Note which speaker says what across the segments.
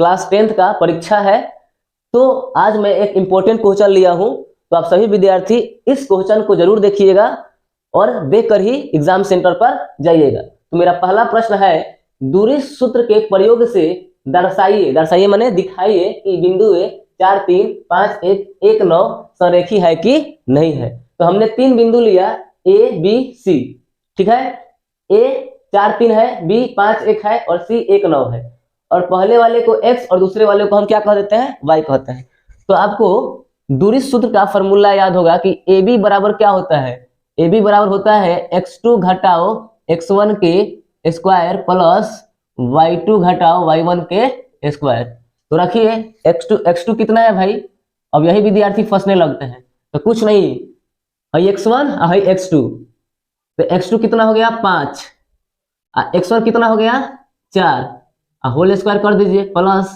Speaker 1: Class 10th का परीक्षा है। तो आज मैं एक इम्पोर्टेंट क्वेश्चन लिया हूं, तो आप सभी विद्यार्थी इस क्वेश्चन को जरूर देखिएगा और देखकर ही एग्जाम सेंटर पर जाइएगा। तो मेरा पहला प्रश्न है, दूरी सूत्र के प्रयोग से दर्शाइए माने दिखाइए कि बिंदु ए 4 3 5 1 1 9 संरेखी है कि नहीं है। तो हमने 3 बिंदु लिया ए बी सी, ठीक है। ए 4 3 है, बी 5 1 है और सी 1 9 है। और पहले वाले को x और दूसरे वाले को हम क्या कह देते हैं, y कहते हैं। तो आपको दूरी सूत्र का फॉर्मूला याद होगा कि ए बी बराबर क्या होता है, ए बी बराबर होता है x2 घटाओ x1 के स्क्वायर प्लस y2 घटाओ y1 के स्क्वायर। तो रखिए x2 कितना है भाई, अब यही विद्यार्थी फंसने लगते हैं। तो कुछ नहीं, है x1 है x2, तो x2 कितना हो गया 5, x1 कितना हो गया 4, होल स्क्वायर कर दीजिए प्लस,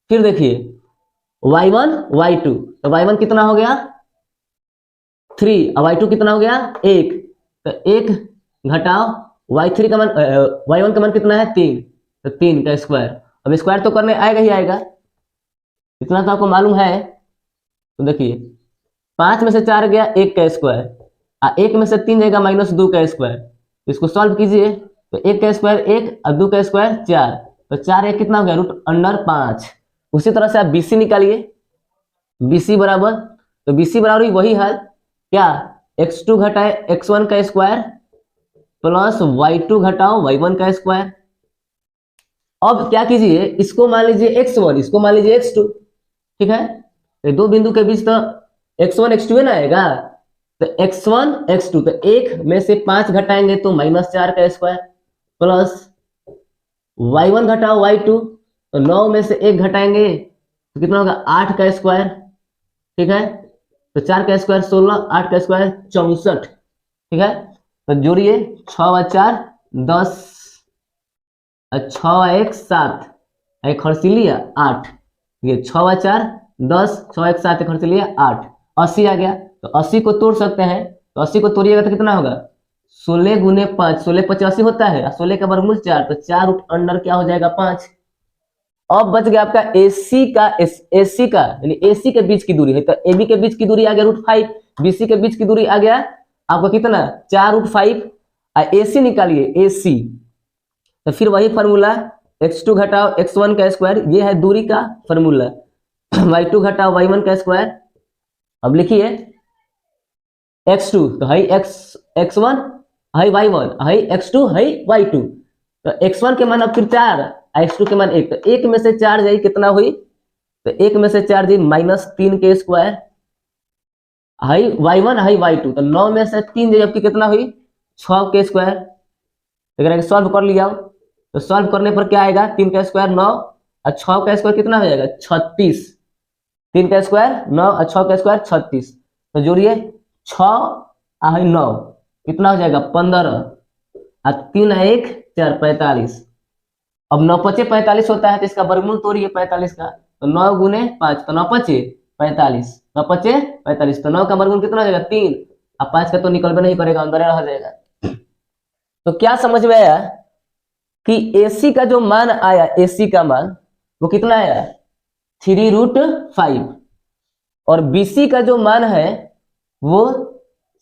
Speaker 1: फिर देखिए y1 y2, तो y1 कितना हो गया 3 और y2 कितना हो गया 1, तो 1 घटाओ y3 का मान y1 का मान कितना है 3, तो 3 का स्क्वायर। अब स्क्वायर तो करने आएगा ही आएगा, इतना तो आपको मालूम है। तो देखिए 5 में से 4 गया 1 का स्क्वायर, 1 में से 3 जाएगा -2 का स्क्वायर। तो इसको सॉल्व कीजिए, तो 1 का स्क्वायर 1 और 2 का स्क्वायर 4, तो 4 1 कितना हो गया √5। उसी तरह से आप BC निकालिए, BC बराबर, तो BC बराबर वही है क्या, x2 घटाए x1 का स्क्वायर प्लस y2 घटाओ y1 का स्क्वायर। अब क्या कीजिए, इसको मान लीजिए x1, इसको मान लीजिए x2, ठीक है। तो दो बिंदु के बीच तो x1 x2 है ना आएगा, तो x1 x2, तो 1 में से 5 घटाएंगे तो -4 का स्क्वायर प्लस y1 घटाओ y2, तो 9 में से 1 घटाएंगे तो कितना होगा 8 का स्क्वायर, ठीक है। तो 4 का स्क्वायर 16, 8 का स्क्वायर 64, ठीक है। तो जोड़िए 6 और 4 10, 6 और 1 7, एक खर्चीलिया 8, ये 6 और 4 10, 6 और 1 7, एक खर्चीलिया 8, 80 आ गया। तो 80 को तोड़ सकते हैं, तो 80 को तोड़िएगा तो कितना होगा 16 गुने 5, 16 85 होता है, 16 का वर्गमूल 4, तो 4 रूट अंडर क्या हो जाएगा 5। अब बच गया आपका AC का यानी AC के बीच की दूरी है, तो AB के बीच की दूरी आ गया √5, BC के बीच की दूरी आ गया आपका कितना 4√5। AC निकालिए AC, तो फिर वही फॉर्मूला x2 घटाओ x1 का स्क्वायर, ये है दूरी का फॉर्मूला, y2 घटाओ y1 का स्क्वायर। अब लिखिए x2 तो है x1 है y1 है x2 है y2, तो x1 के मान अब फिर 4, x2 के मान 1, तो 1 में से 4 जाई कितना हुई, तो 1 में से 4 जाई -3 के स्क्वायर है y1 है y2, तो 9 में से 3 जाई आपकी कितना हुई 6 के स्क्वायर। अगर सॉल्व कर लिया तो सॉल्व करने पर क्या आएगा, 3 का स्क्वायर 9 और 6 का स्क्वायर कितना हो जाएगा 36, 3 का स्क्वायर 9 और 6 का स्क्वायर 36। तो जोड़िए 6 और 9 कितना हो जाएगा 15 और 3 और 1 4 45। अब 9 5 45 होता है, तो इसका वर्गमूल तोड़िए 45 का, तो 9 गुने 5, तो 9 5 45, 9 5 45, तो 9 का वर्गमूल कितना हो जाएगा 3, अब 5 का तो निकलबे नहीं करेगा, अंदर रह जाएगा। तो क्या समझ में आया कि AC का जो मान आया, AC का मान वो कितना आया 3√5, और BC का जो मान है वो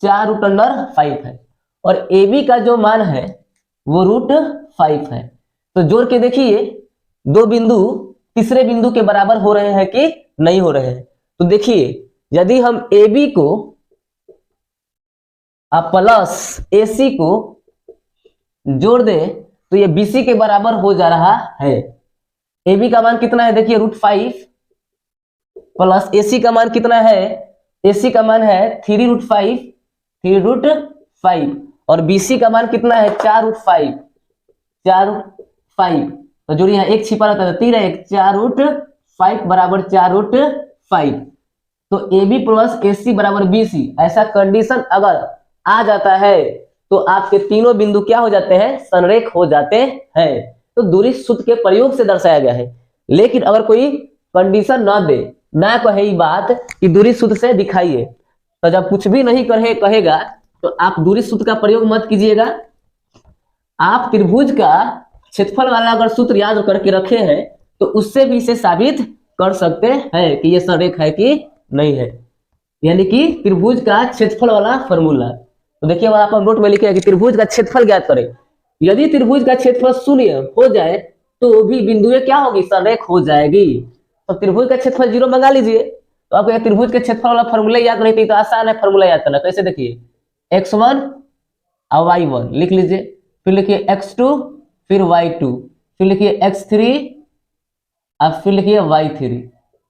Speaker 1: 4√5 है, और AB का जो मान है वो √5 है। तो जोड़ के देखिए दो बिंदु तीसरे बिंदु के बराबर हो रहे हैं कि नहीं हो रहे हैं। तो देखिए यदि हम AB को प्लस AC को जोड़ दें तो ये BC के बराबर हो जा रहा है। AB का मान कितना है देखिए √5 प्लस AC का मान कितना है, AC का मान है 3√5 और BC का मान कितना है 4√5। तो जो यहाँ एक छिपा रहता है 3 1 4√5 बराबर 4√5। तो AB प्लस AC बराबर BC, ऐसा कंडीशन अगर आ जाता है तो आपके तीनों बिंदु क्या हो जाते हैं, संरेख हो जाते हैं। तो दूरी सूत्र के प्रयोग से दर्शाया गया है। लेकिन अगर कोई कंडीशन ना दे, ना कहे बात कि दूरी सूत्र से दिखाइए, तो जब कुछ भी नहीं कहेगा तो आप दूरी सूत्र का प्रयोग मत कीजिएगा। आप त्रिभुज का क्षेत्रफल वाला अगर सूत्र याद करके रखे हैं तो उससे भी इसे साबित कर सकते हैं कि ये संरेख है कि नहीं है, यानी कि त्रिभुज का क्षेत्रफल वाला फॉर्मूला। तो देखिए वहां पर नोट में लिखे है कि त्रिभुज का क्षेत्रफल ज्ञात करें। यदि त्रिभुज का क्षेत्रफल 0 हो जाए तो भी बिंदुएं क्या होगी, संरेख हो जाएगी। तो त्रिभुज का क्षेत्रफल 0 मंगा लीजिए। तो आपको त्रिभुज के क्षेत्रफल वाला फॉर्मूला याद नहीं थी तो आसान है फॉर्मूला याद करना। कैसे देखिए, x1 और y1 लिख लीजिए, फिर लिखिए x2, फिर y2, फिर लिखिए x3 और फिर लिखिए y3।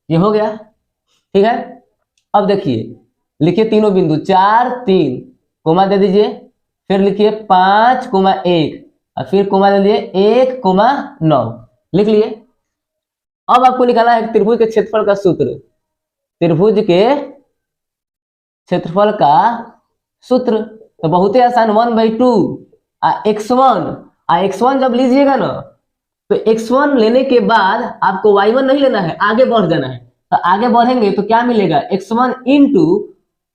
Speaker 1: ये हो गया, ठीक है। अब देखिए लिखिए तीनों बिंदु 4 3 कोमा दे दीजिए, फिर लिखिए 5 1 और फिर कोमा दे दीजिए 1 9 लिख लिए। अब आपको निकालना है त्रिभुज के क्षेत्रफल का सूत्र। त्रिभुज के क्षेत्रफल का सूत्र तो बहुत ही आसान, 1/2 x1 जब लीजिएगा ना तो x1 लेने के बाद आपको y1 नहीं लेना है, आगे बढ़ जाना है। तो आगे बढ़ेंगे तो क्या मिलेगा, x1 इंटू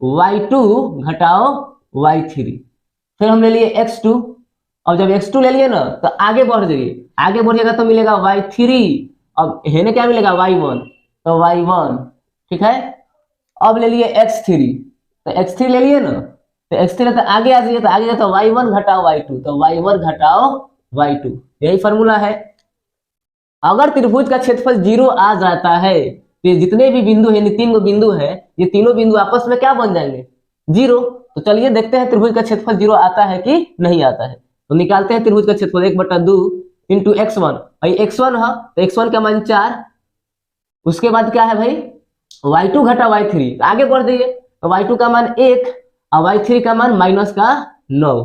Speaker 1: y2 घटाओ y3। फिर हम ले लिए x2, और जब x2 ले लिए ना तो आगे बढ़ जाइए, आगे बढ़िएगा तो मिलेगा y3, अब हेने क्या मिलेगा y1, तो y1, ठीक है। अब ले लिए x3, तो x3 ले लिए ना तो x3 तो आगे आ जाइए, तो आगे तो y1 घटाओ y2, तो y1 घटाओ y2, यही फॉर्मूला है। अगर त्रिभुज का क्षेत्रफल 0 आ जाता है तो जितने भी बिंदु है, 3 बिंदु है, ये तीनों बिंदु आपस में क्या बन जाएंगे, 0। तो चलिए देखते हैं त्रिभुज का क्षेत्रफल 0 आता है कि नहीं आता है। तो निकालते हैं त्रिभुज का क्षेत्रफल 1/2 इंटू x1, भाई x1 है तो x1 का मान 4, उसके बाद क्या है भाई y2 घटा y3, आगे बढ़ जाइए तो y2 का मान 1 और y3 का मान -9।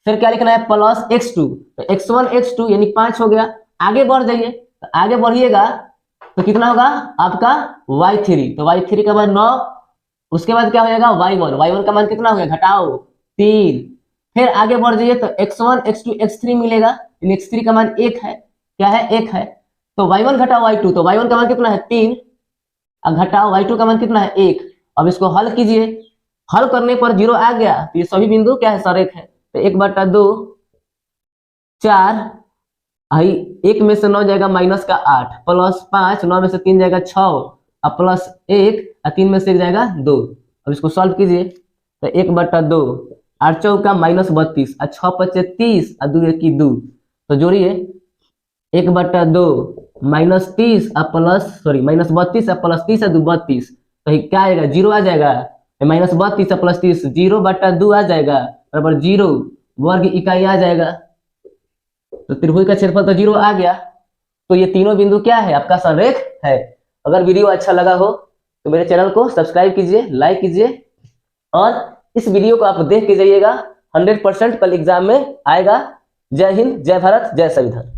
Speaker 1: फिर क्या लिखना है, प्लस x2, तो x1 x2 यानी 5 हो गया। आगे बढ़ जाइए, तो आगे बढ़िएगा तो कितना होगा आपका y3, तो y3 का मान 9। उसके बाद क्या हो जाएगा y1 का मान कितना हो गया, घटाओ 3। फिर आगे बढ़ जाइए तो x1 x2 x3 मिलेगा, x3 का मान 1 है, क्या है 1 है। तो y1 घटाओ y2, तो y1 का मान कितना है 3 और घटाओ y2 का मान कितना है 1। अब इसको हल कीजिए, हल करने पर 0 आ गया तो ये सभी बिंदु क्या है, संरेख है। तो 1/2 4, आई 1 में से 9 जाएगा -8, प्लस 5 9 में से 3 जाएगा 6 और प्लस 1 और 3 में से 1 जाएगा 2। अब इसको सॉल्व कीजिए तो 1/2 8 चौका -32 और 6 पचे 30 और 2 1 2, तो जोड़िए 1/2 -30 और -32 और प्लस 30 और 2 32, तो क्या आएगा 0 आ जाएगा, -32 और प्लस 30 0/2 आ जाएगा बराबर 0, वर्ग इकाई आ जाएगा। तो त्रिभुज का क्षेत्रफल तो 0 आ गया। तो ये तीनों बिंदु क्या है, आपका संरेख है। अगर वीडियो अच्छा लगा हो तो मेरे चैनल को सब्सक्राइब कीजिए, लाइक कीजिए और इस वीडियो को आप देख के जाइएगा, 100% कल एग्जाम में आएगा। जय हिंद, जय भारत, जय संविधान।